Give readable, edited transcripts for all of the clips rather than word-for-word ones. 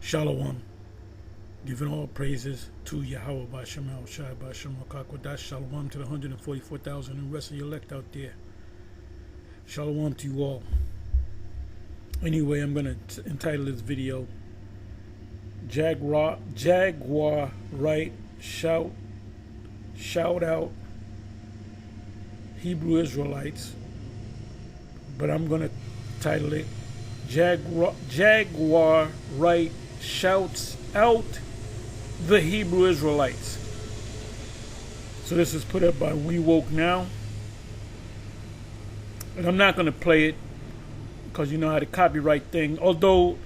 Shalom. Giving all praises to Yahweh Bashem El Shai Bashem Akakwadash. Shalom to the 144,000 and rest of your elect out there. Shalom to you all. Anyway, I'm going to entitle this video Jaguar Wright shout out Hebrew Israelites. But I'm going to title it Jaguar Wright shouts out the Hebrew Israelites. So this is put up by We Woke Now. And I'm not going to play it because you know how the copyright thing, although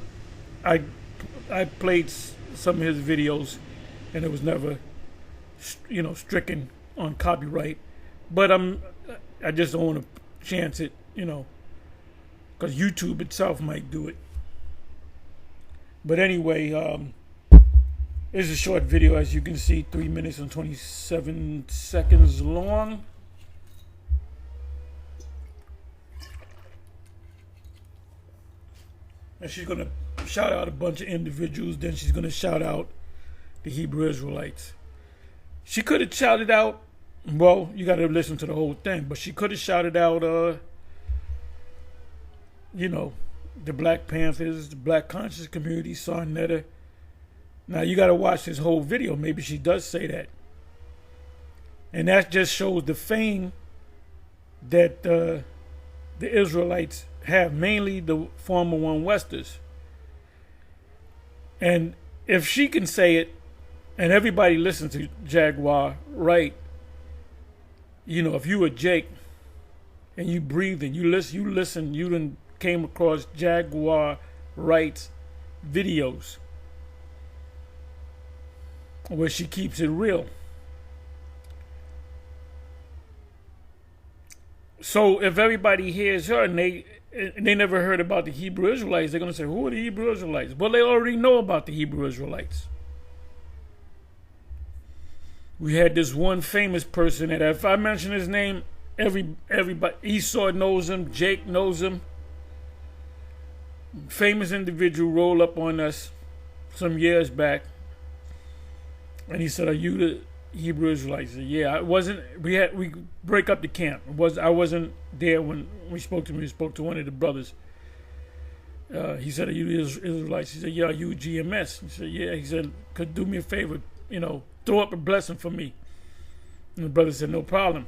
I played some of his videos and it was never, stricken on copyright. But I just don't want to chance it, because YouTube itself might do it. But anyway, it's a short video, as you can see, 3 minutes and 27 seconds long. And she's going to shout out a bunch of individuals. Then she's going to shout out the Hebrew Israelites. She could have shouted out, well, you got to listen to the whole thing, but she could have shouted out, the Black Panthers, the Black Conscious Community, Sarnetta. Now, you got to watch this whole video. Maybe she does say that. And that just shows the fame that the Israelites have, mainly the former One Westers. And if she can say it, and everybody listens to Jaguar Wright, if you were Jake and you breathed and you listen, you done came across Jaguar Wright's videos where she keeps it real. So if everybody hears her and they never heard about the Hebrew Israelites, they're going to say, who are the Hebrew Israelites? Well, they already know about the Hebrew Israelites. We had this one famous person that if I mention his name, everybody, Esau knows him, Jake knows him. Famous individual rolled up on us some years back, and he said, "Are you the Hebrew Israelites?" I said, "Yeah, I wasn't." We break up the camp. I wasn't there when we spoke to him. We spoke to one of the brothers. He said, "Are you the Israelites?" He said, "Yeah." "Are you GMS?" He said, "Yeah." He said, "Could do me a favor, throw up a blessing for me." And the brother said, "No problem."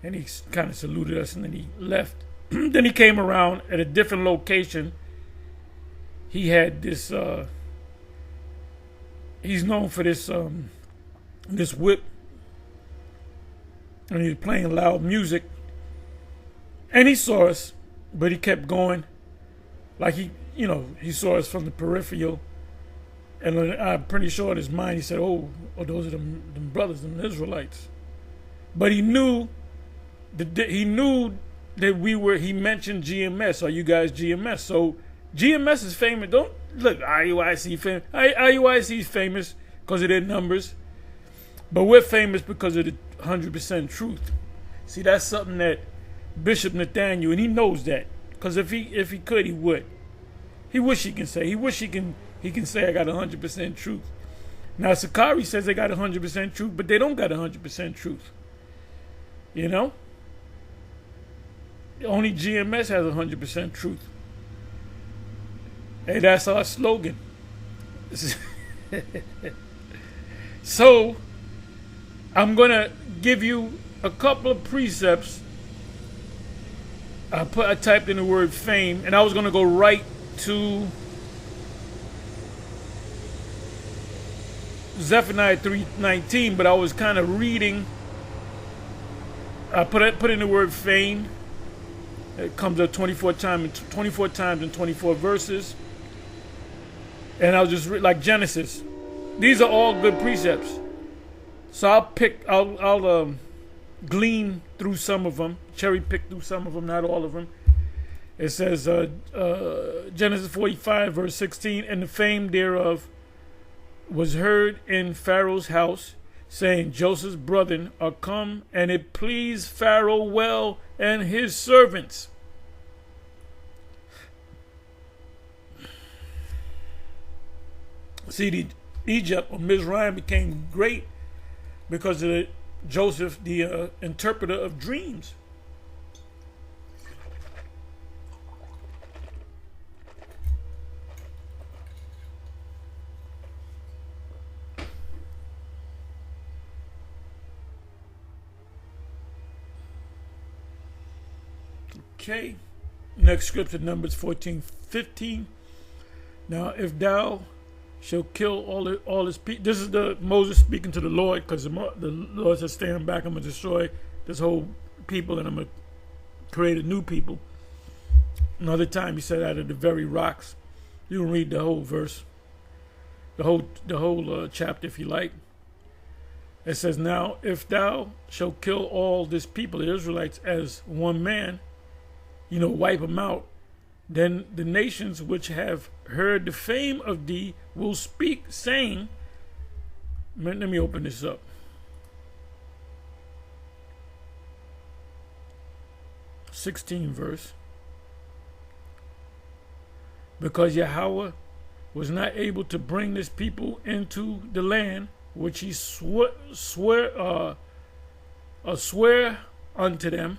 And he kind of saluted us, and then he left. Then he came around at a different location. He had this, he's known for this whip. And he was playing loud music. And he saw us, but he kept going. Like he saw us from the peripheral. And I'm pretty sure in his mind he said, oh those are them brothers, them Israelites. But he knew that he mentioned GMS. Are you guys GMS? So GMS is famous. Don't look, IUIC famous. IUIC is famous because of their numbers. But we're famous because of the 100% truth. See, that's something that Bishop Nathaniel, and he knows that. Because if he could, he would. He wish he can say. He wish he can say I got 100% truth. Now Sakari says they got 100% truth, but they don't got 100% truth. Only GMS has 100% truth. Hey, that's our slogan. So, I'm going to give you a couple of precepts. I typed in the word fame, and I was going to go right to Zephaniah 3:19, but I was kind of reading. I put in the word fame. It comes up 24 times in 24 verses. And I'll just read like Genesis. These are all good precepts. So I'll glean through some of them, cherry pick through some of them, not all of them. It says Genesis 45 verse 16, and the fame thereof was heard in Pharaoh's house, saying, Joseph's brethren are come, and it pleased Pharaoh well and his servants. See, Egypt or Mizraim became great because of Joseph, the interpreter of dreams. Okay, next scripture, Numbers 14:15. Now, if thou shalt kill all his people, this is the Moses speaking to the Lord, because the Lord says, "Stand back, I'm gonna destroy this whole people, and I'm gonna create a new people." Another time, he said, "Out of the very rocks." You can read the whole verse, the whole chapter if you like. It says, "Now, if thou shalt kill all this people, the Israelites, as one man, wipe them out, then the nations which have heard the fame of thee will speak, saying," let me open this up. 16 verse. "Because Yahweh was not able to bring this people into the land which he swear unto them,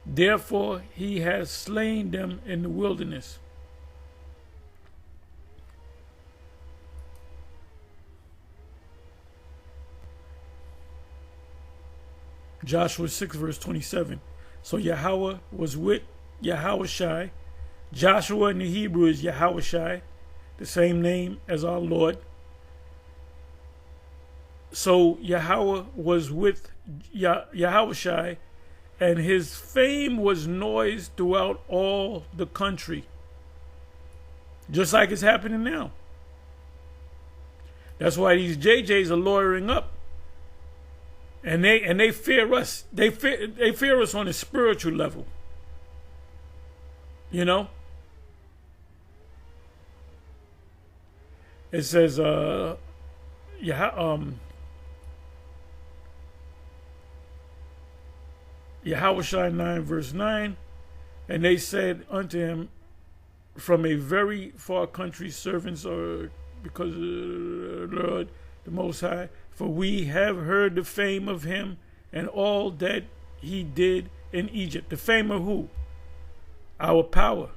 therefore he has slain them in the wilderness." Joshua 6 verse 27. "So Yahweh was with Yahushai." Joshua in the Hebrew is Yahushai, the same name as our Lord. "So Yahweh was with Yahushai, and his fame was noised throughout all the country." Just like it's happening now. That's why these JJs are lawyering up. And they fear us. They fear us on a spiritual level. It says Yahushua 9 verse 9, "And they said unto him, from a very far country, servants are because of the Lord the Most High, for we have heard the fame of him and all that he did in Egypt." The fame of who? Our power.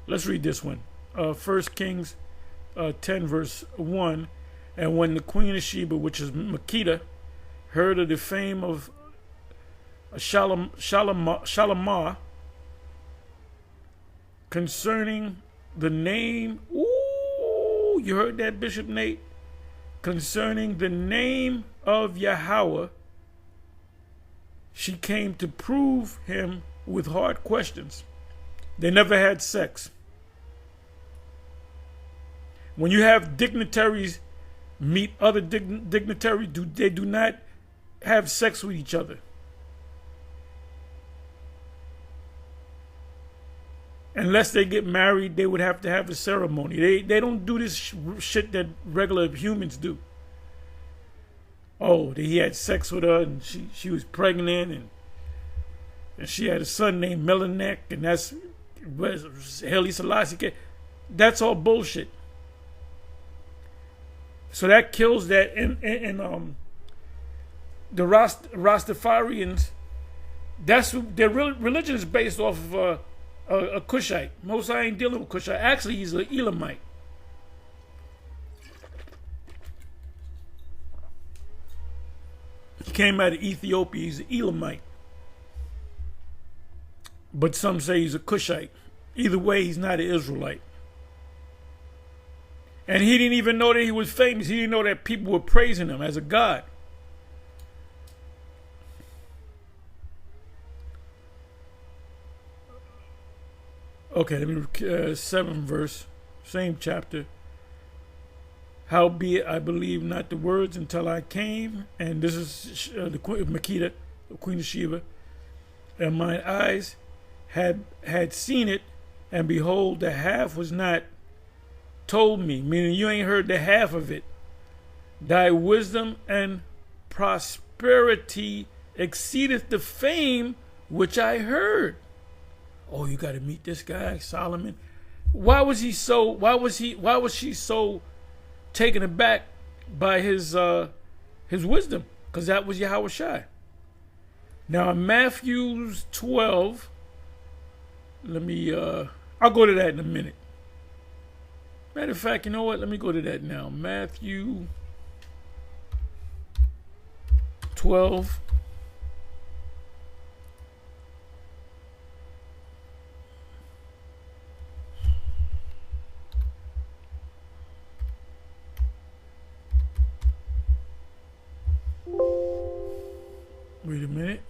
Let's read this one. 1 Kings 10 verse 1. "And when the queen of Sheba, which is Makeda, heard of the fame of Shalimah concerning the name," ooh, you heard that, Bishop Nate? "Concerning the name of Yahweh, she came to prove him with hard questions." They never had sex. When you have dignitaries meet other dignitaries, they do not have sex with each other. Unless they get married, they would have to have a ceremony. They don't do this shit that regular humans do. Oh, he had sex with her and she was pregnant and she had a son named Melanek, and that's Haile Selassie. That's all bullshit. So that kills that. And the Rastafarians, their religion is based off of a Cushite. Mosai ain't dealing with Cushite. Actually, he's an Elamite. He came out of Ethiopia. He's an Elamite. But some say he's a Cushite. Either way, he's not an Israelite. And he didn't even know that he was famous. He didn't know that people were praising him as a god. Okay, let me 7th verse, same chapter. "Howbeit I believe not the words until I came," and this is the Queen of Makeda, the Queen of Sheba, "and my eyes had seen it, and behold, the half was not told me, meaning you ain't heard the half of it. Thy wisdom and prosperity exceedeth the fame which I heard. Oh, you got to meet this guy, Solomon. Why was she so taken aback by his wisdom? Because that was Yahweh Shai. Now in Matthew 12, I'll go to that in a minute. Matter of fact, you know what? Let me go to that now. Matthew 12. Wait a minute.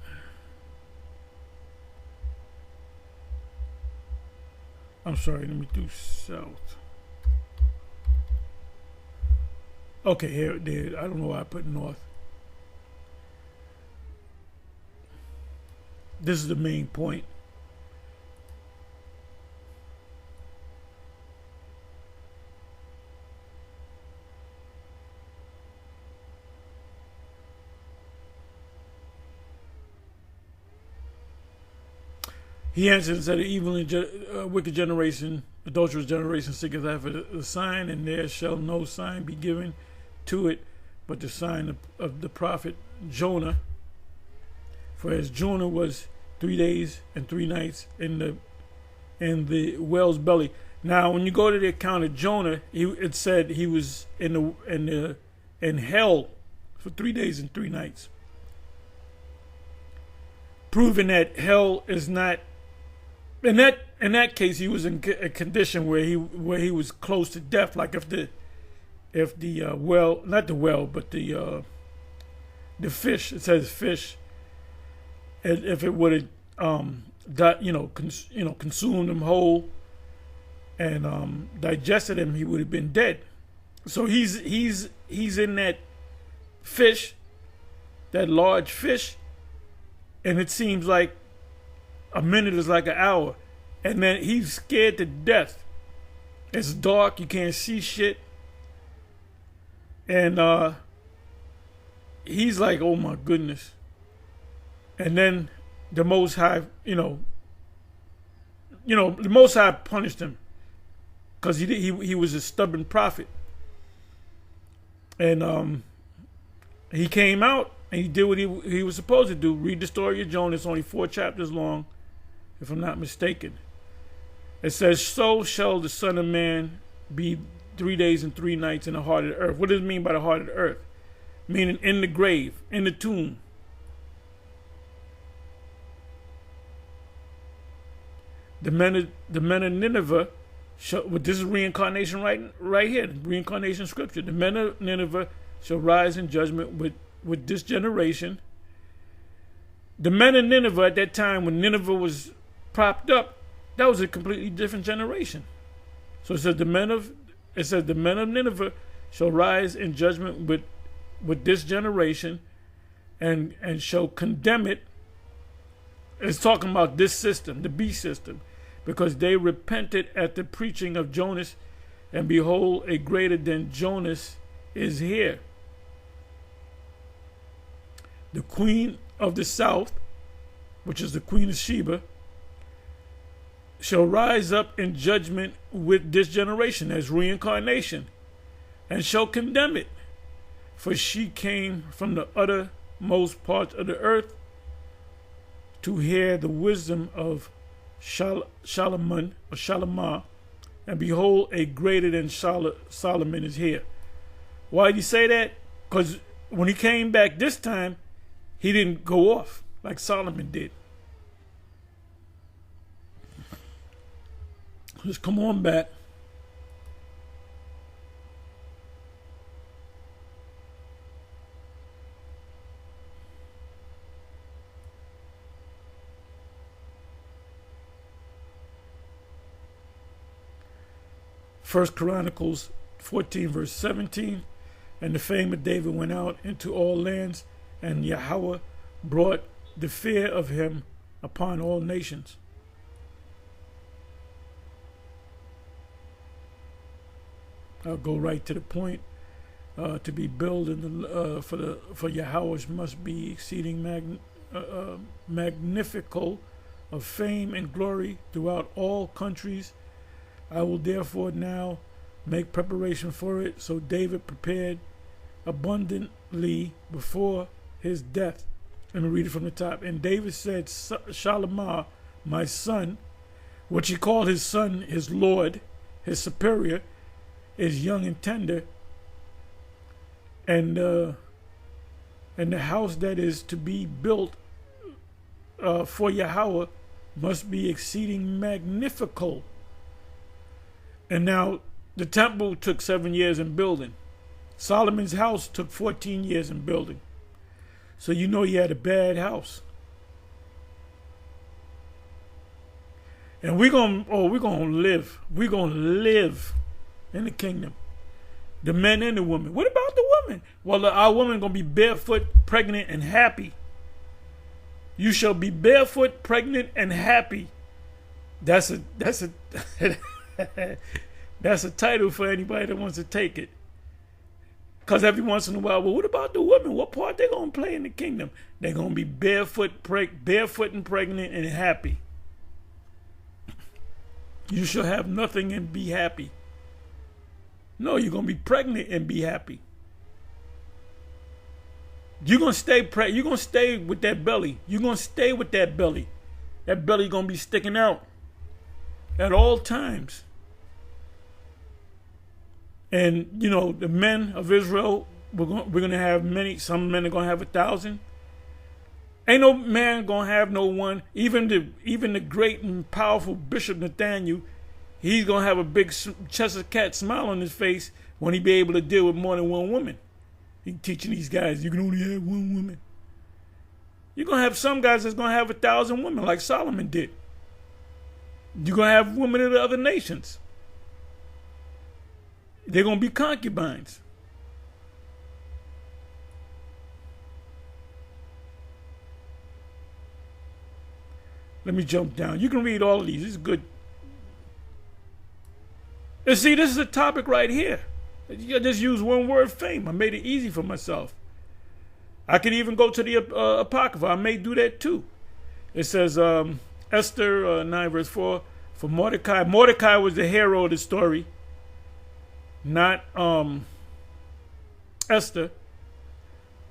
I'm sorry, let me do south. Okay, here, there. I don't know why I put north. This is the main point. He answered and said, "The evil and wicked generation, adulterous generation, seeketh after a sign, and there shall no sign be given to it, but the sign of the prophet Jonah. For as Jonah was 3 days and 3 nights in the whale's belly." Now, when you go to the account of Jonah, it said he was in hell for 3 days and 3 nights, proving that hell is not. In that case, he was in a condition where he was close to death. Like if the well, not the well, but the fish. It says fish. And if it would have, consumed him whole and digested him, he would have been dead. So he's in that fish, that large fish, and it seems like a minute is like an hour, and then he's scared to death. It's dark, you can't see shit, and he's like, "Oh my goodness!" And then the Most High, the Most High punished him because he was a stubborn prophet, and he came out and he did what he was supposed to do. Read the story of Jonah. It's only 4 chapters long, if I'm not mistaken. It says, "So shall the Son of Man be 3 days and 3 nights in the heart of the earth." What does it mean by the heart of the earth? Meaning in the grave, in the tomb. The men of Nineveh, this is reincarnation right here, reincarnation scripture. The men of Nineveh shall rise in judgment with this generation. The men of Nineveh at that time, when Nineveh was propped up, that was a completely different generation. So it says the men of Nineveh shall rise in judgment with this generation, and shall condemn it. It's talking about this system, the beast system, because they repented at the preaching of Jonas, and behold, a greater than Jonas is here. The queen of the south, which is the queen of Sheba, shall rise up in judgment with this generation as reincarnation, and shall condemn it. For she came from the uttermost parts of the earth to hear the wisdom of Solomon, or Shalamah, and behold, a greater than Solomon is here. Why did he say that? Because when he came back this time, he didn't go off like Solomon did. Just come on back. First Chronicles 14 verse 17, "And the fame of David went out into all lands, and Yahweh brought the fear of him upon all nations." I'll go right to the point. To be built in the for Yahweh must be exceeding magnifical of fame and glory throughout all countries. I will therefore now make preparation for it. So David prepared abundantly before his death. Let me read it from the top. And David said, Shalimah, my son, which he called his son, his Lord, his superior, is young and tender, and the house that is to be built for Yahweh must be exceeding magnifical. And now the temple took 7 years in building. Solomon's house took 14 years in building. So you know he had a bad house. And we're gonna live. We're gonna live in the kingdom. The men and the women. What about the women? Well, our women gonna be barefoot, pregnant, and happy. You shall be barefoot, pregnant, and happy. That's a that's a title for anybody that wants to take it. Because every once in a while, well, what about the women? What part they gonna play in the kingdom? They're gonna be barefoot and pregnant and happy. You shall have nothing and be happy. No, you're gonna be pregnant and be happy. You're gonna stay You're gonna stay with that belly. You're gonna stay with that belly. That belly gonna be sticking out at all times. And you know the men of Israel, we're gonna have many. Some men are gonna have 1,000. Ain't no man gonna have no one. Even the great and powerful Bishop Nathaniel, he's gonna have a big chest of cat smile on his face when he be able to deal with more than one woman. He teaching these guys you can only have one woman. You're gonna have some guys that's gonna have 1,000 women like Solomon did. You're gonna have women of the other nations. They're gonna be concubines. Let me jump down. You can read all of these. It's good. And see, this is a topic right here. I just use one word, fame. I made it easy for myself. I could even go to the Apocrypha. I may do that too. It says, Esther 9 verse 4, for Mordecai. Mordecai was the hero of the story, not Esther.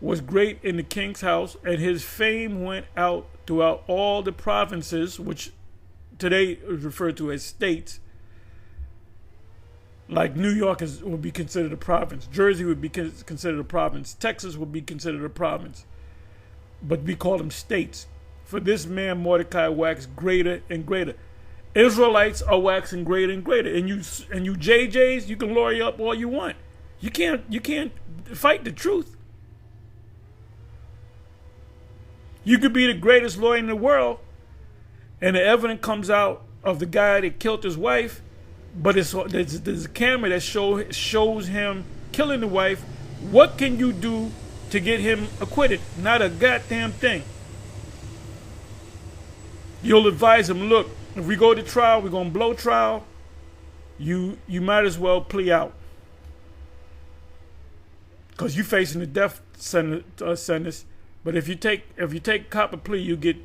Was great in the king's house, and his fame went out throughout all the provinces, which today is referred to as states. Like New York would be considered a province. Jersey would be considered a province. Texas would be considered a province. But we call them states. For this man Mordecai waxed greater and greater. Israelites are waxing greater and greater. And you JJs, you can lawyer up all you want. You can't fight the truth. You could be the greatest lawyer in the world, and the evidence comes out of the guy that killed his wife, but there's a camera that shows him killing the wife. What can you do to get him acquitted? Not a goddamn thing. You'll advise him, look, if we go to trial, we're going to blow trial. You might as well plea out. Because you're facing the death sentence. But if you take copper plea, you get,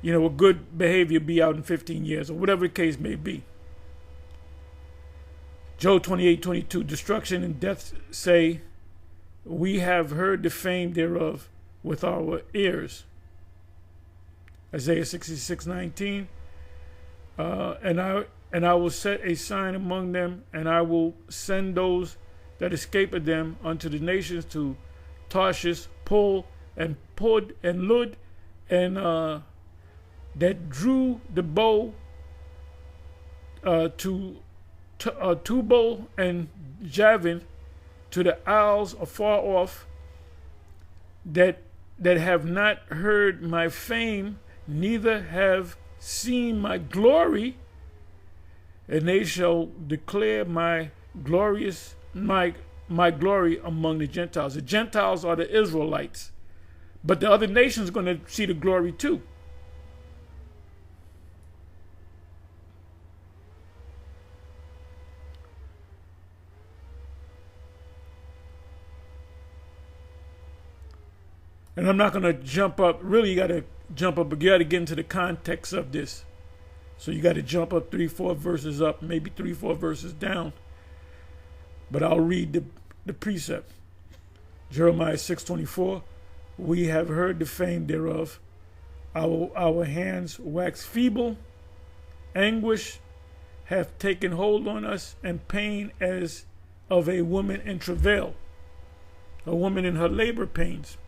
a good behavior be out in 15 years or whatever the case may be. Job 28:22, destruction and death say, we have heard the fame thereof with our ears. Isaiah 66:19, and I will set a sign among them, and I will send those that escape of them unto the nations, to Tarshish, Pul, and Pud, and Lud, and that drew the bow to Tubal and Javan, to the isles afar off, that have not heard my fame, neither have seen my glory, and they shall declare my glory among the Gentiles. The Gentiles are the Israelites. But the other nations are going to see the glory too. And I'm not going to jump up. Really, you got to jump up, but you got to get into the context of this. So you got to jump up 3-4 verses up, maybe 3-4 verses down. But I'll read the precept. Jeremiah 6:24. We have heard the fame thereof. Our hands wax feeble. Anguish hath taken hold on us, and pain as of a woman in travail, a woman in her labor pains.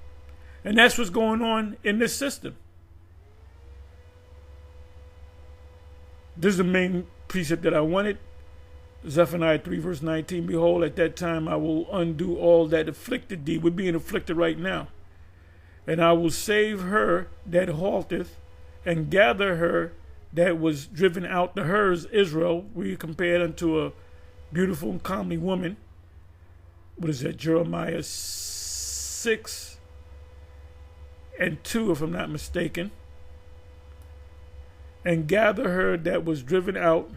And that's what's going on in this system. This is the main precept that I wanted. Zephaniah 3 verse 19. Behold, at that time I will undo all that afflicted thee. We're being afflicted right now. And I will save her that halteth, and gather her that was driven out. The hers, Israel, we compared unto a beautiful and comely woman. What is that? Jeremiah 6:2, if I'm not mistaken. And gather her that was driven out,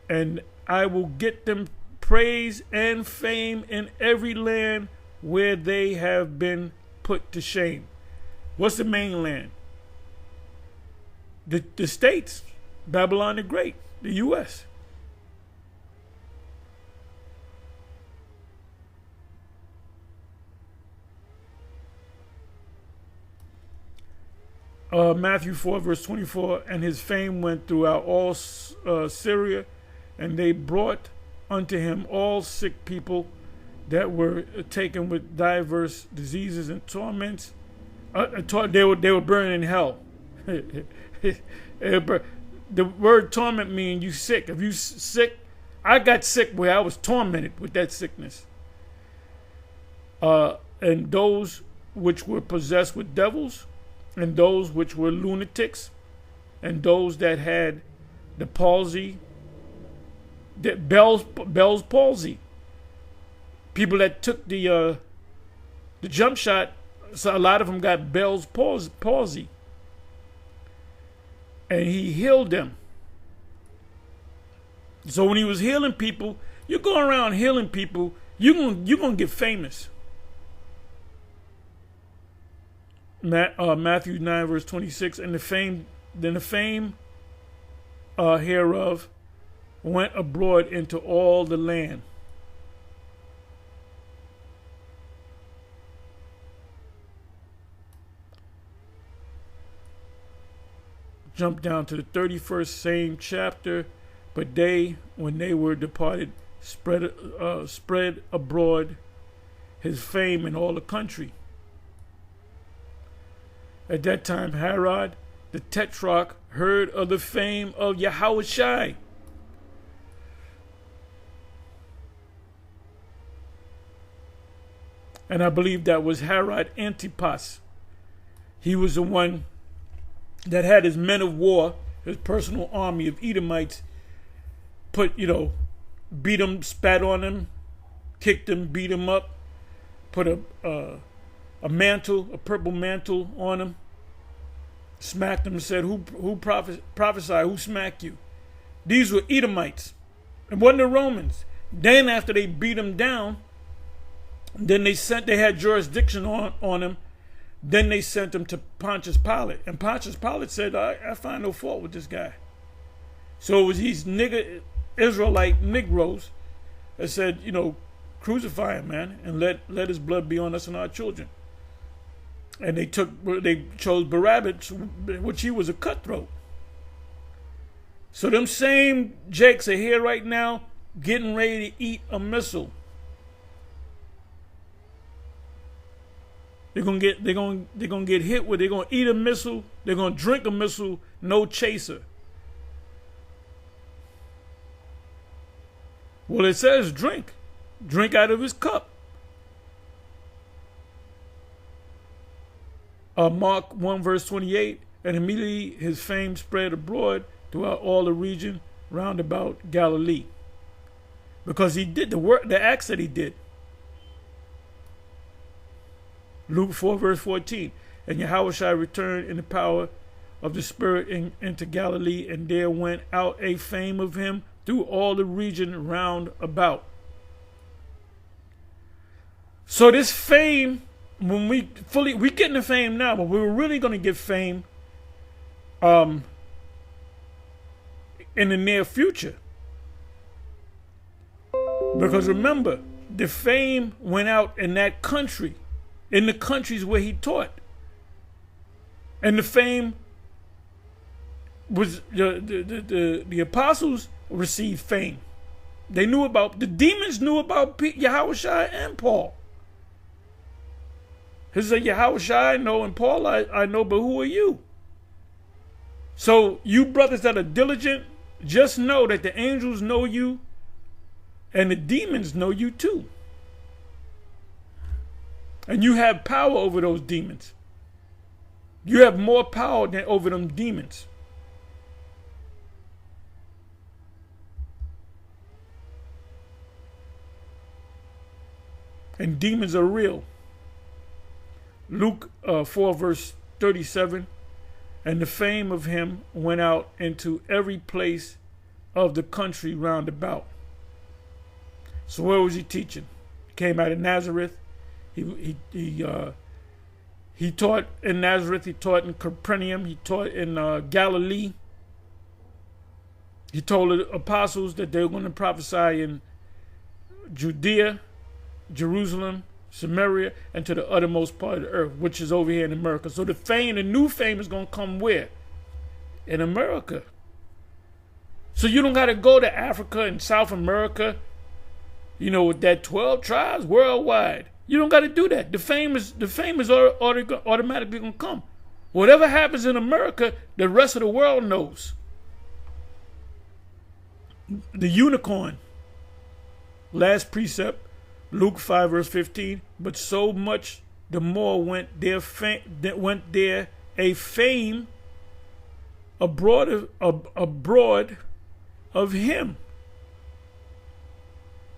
and I will get them praise and fame in every land where they have been put to shame. What's the mainland? The states, Babylon the Great, the U.S. Matthew 4 verse 24, and his fame went throughout all Syria, and they brought unto him all sick people that were taken with diverse diseases and torments. They were burning in hell. The word torment means you sick. If you sick, I got sick where I was tormented with that sickness. And those which were possessed with devils, and those which were lunatics, and those that had the palsy, Bell's palsy. People that took the jump shot, so a lot of them got Bell's palsy. And he healed them. So when he was healing people, you go around healing people, you're gonna get famous. Matthew 9 verse 26, and the fame hereof went abroad into all the land. Jump down to the 31st, same chapter. But they, when they were departed, spread abroad his fame in all the country. At that time, Herod the Tetrarch heard of the fame of Yahushua. And I believe that was Herod Antipas. He was the one that had his men of war, his personal army of Edomites, beat him, spat on him, kicked him, beat him up, put a mantle, a purple mantle on him, smacked him and said, who prophesied, who smacked you? These were Edomites. It wasn't the Romans. Then after they beat him down, then they had jurisdiction on him. Then they sent him to Pontius Pilate. And Pontius Pilate said, I find no fault with this guy. So it was these Israelite Negroes that said, crucify him, man, and let his blood be on us and our children. And they chose Barabbas, which he was a cutthroat. So them same Jakes are here right now getting ready to eat a missile. They're gonna get hit with. They're gonna eat a missile. They're gonna drink a missile. No chaser. Well, it says drink out of his cup. Mark 1 verse 28, and immediately his fame spread abroad throughout all the region round about Galilee, because he did the work, the acts that he did. Luke 4 verse 14, and Yahushua returned in the power of the Spirit into Galilee, and there went out a fame of him through all the region round about. So this fame when we getting the fame now, but we were really going to get fame um, in the near future. Because remember, the fame went out in that country, in the countries where he taught. And the fame was, the apostles received fame. They knew about, the demons knew about Yahushua and Paul. He said, Yahushua I know and Paul I know, but who are you? So you brothers that are diligent, just know that the angels know you and the demons know you too. And you have power over those demons. You have more power than over them demons. And demons are real. Luke 4 verse 37, and the fame of him went out into every place of the country round about. So where was he teaching? He came out of Nazareth. He taught in Nazareth. He taught in Capernaum. He taught in Galilee. He told the apostles that they were going to prophesy in Judea, Jerusalem, Samaria, and to the uttermost part of the earth, which is over here in America. So the fame, the new fame is going to come where? In America. So you don't got to go to Africa and South America, with that 12 tribes worldwide. You don't got to do that. The fame is automatically going to come. Whatever happens in America, the rest of the world knows. The unicorn. Last precept. Luke 5 verse 15, but so much the more went there a fame abroad of him,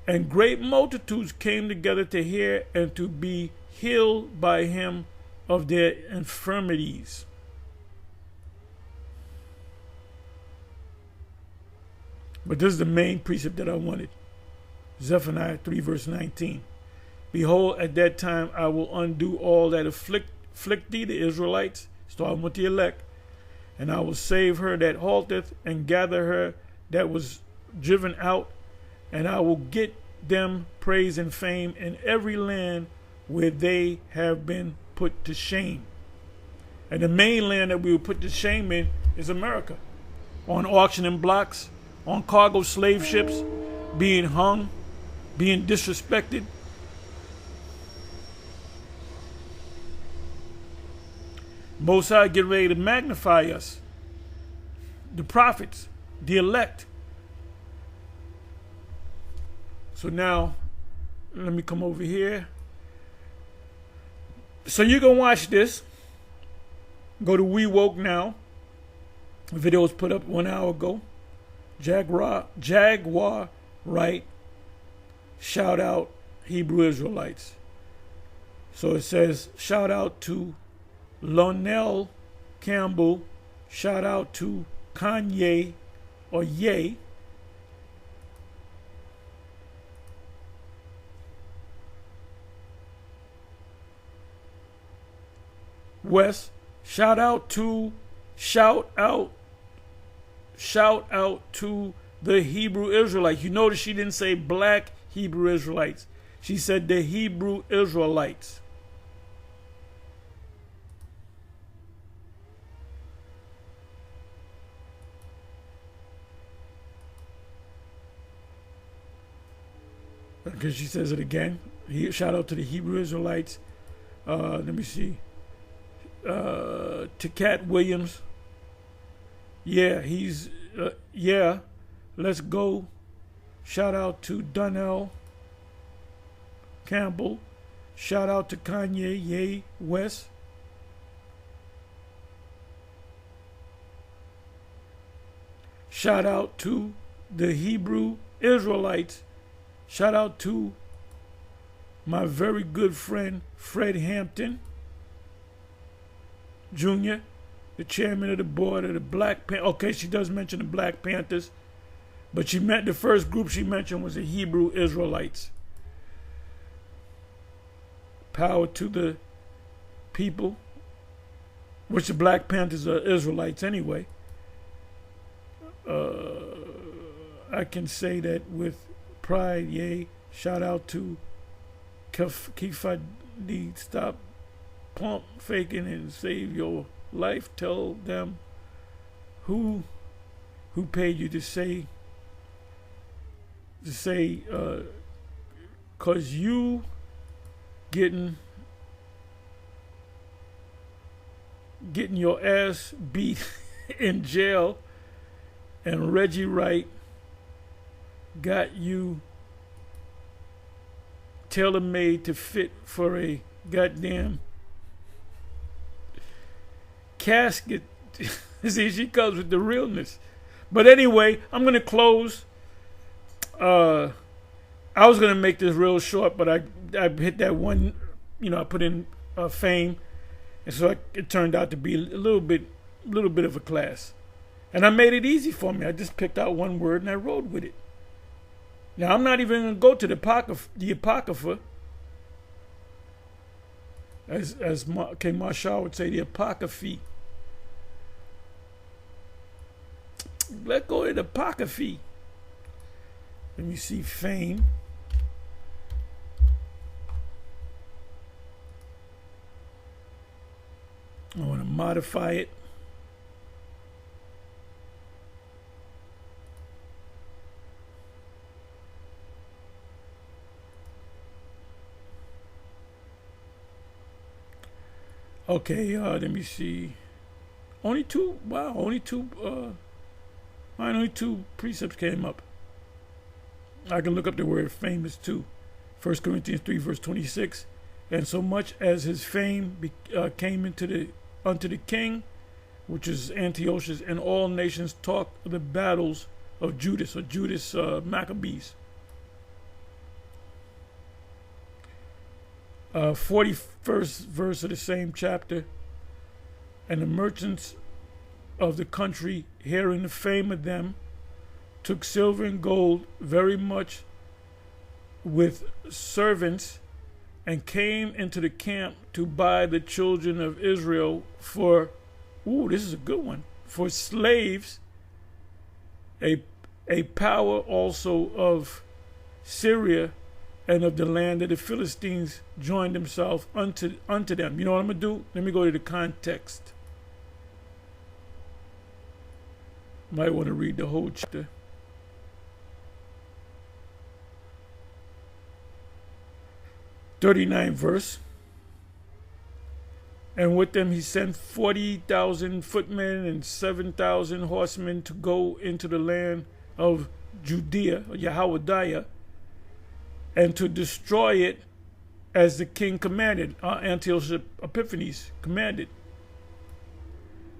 and great multitudes came together to hear and to be healed by him of their infirmities. But this is the main precept that I wanted. Zephaniah 3 verse 19. Behold, at that time I will undo all that afflict thee, the Israelites, starting with the elect, and I will save her that halteth, and gather her that was driven out, and I will get them praise and fame in every land where they have been put to shame. And the main land that we will put to shame in is America. On auctioning blocks, on cargo slave ships, being hung, being disrespected. Most High get ready to magnify us. The prophets, the elect. So now, let me come over here. So you can watch this. Go to We Woke Now. The video was put up 1 hour ago. Jaguar Wright. Shout out Hebrew Israelites. So it says, shout out to Lonell Campbell. Shout out to Kanye or Ye. West. Shout out to the Hebrew Israelites. You notice she didn't say black Hebrew Israelites. She said the Hebrew Israelites. Because she says it again. Shout out to the Hebrew Israelites. Let me see. To Cat Williams. Yeah, he's let's go. Shout out to Donnell Campbell. Shout out to Kanye Ye West. Shout out to the Hebrew Israelites. Shout out to my very good friend Fred Hampton Jr., the chairman of the board of the Black Panthers. Okay, she does mention the Black Panthers, but she meant the first group she mentioned was the Hebrew Israelites. Power to the people, which the Black Panthers are Israelites anyway. I can say that with pride, yay. Shout out to Kifadi. Stop pump faking and save your life. Tell them who paid you to say cause you getting your ass beat in jail, and Reggie Wright got you tailor-made to fit for a goddamn casket. See, she comes with the realness. But anyway, I'm going to close. I was going to make this real short, but I hit that one, I put in fame. And so it turned out to be a little bit of a class. And I made it easy for me. I just picked out one word and I rode with it. Now, I'm not even going to go to the Apocrypha. As K. Marshall would say, the Apocryphy. Let's go to the Apocryphy. Let me see, fame. I want to modify it. Okay, let me see. Only two precepts came up. I can look up the word famous too. 1 Corinthians 3 verse 26. And so much as his fame came unto the king, which is Antiochus, and all nations talk of the battles of Judas, or Judas Maccabees. 41st verse of the same chapter. And the merchants of the country, hearing the fame of them, took silver and gold very much with servants, and came into the camp to buy the children of Israel for, this is a good one, for slaves. A power also of Syria and of the land of the Philistines joined themselves unto them. You know what I'm going to do? Let me go to the context. Might want to read the whole chapter. 39th verse. And with them he sent 40,000 footmen and 7,000 horsemen to go into the land of Judea, or Yahweh, and to destroy it as the king commanded, Antiochus Epiphanes commanded.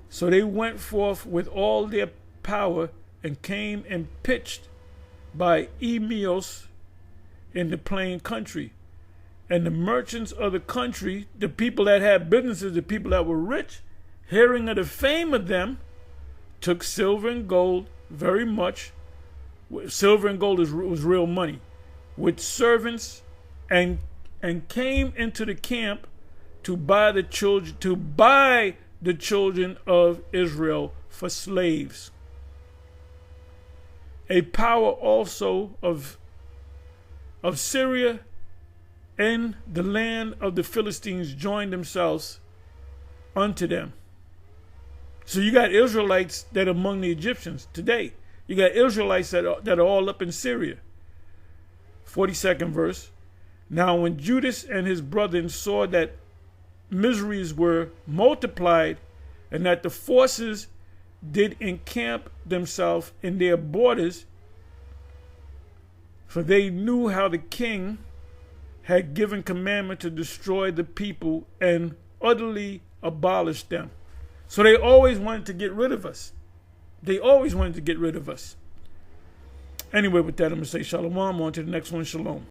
So they went forth with all their power and came and pitched by Emeos in the plain country. And the merchants of the country, the people that had businesses, the people that were rich, hearing of the fame of them, took silver and gold very much. Silver and gold was real money, with servants, and came into the camp to buy the children of Israel for slaves. A power also of Syria and the land of the Philistines joined themselves unto them. So you got Israelites that are among the Egyptians today. You got Israelites that are all up in Syria. 42nd verse. Now when Judas and his brethren saw that miseries were multiplied, and that the forces did encamp themselves in their borders, for they knew how the king had given commandment to destroy the people and utterly abolish them. So they always wanted to get rid of us. Anyway, with that, I'm going to say shalom. On to the next one. Shalom.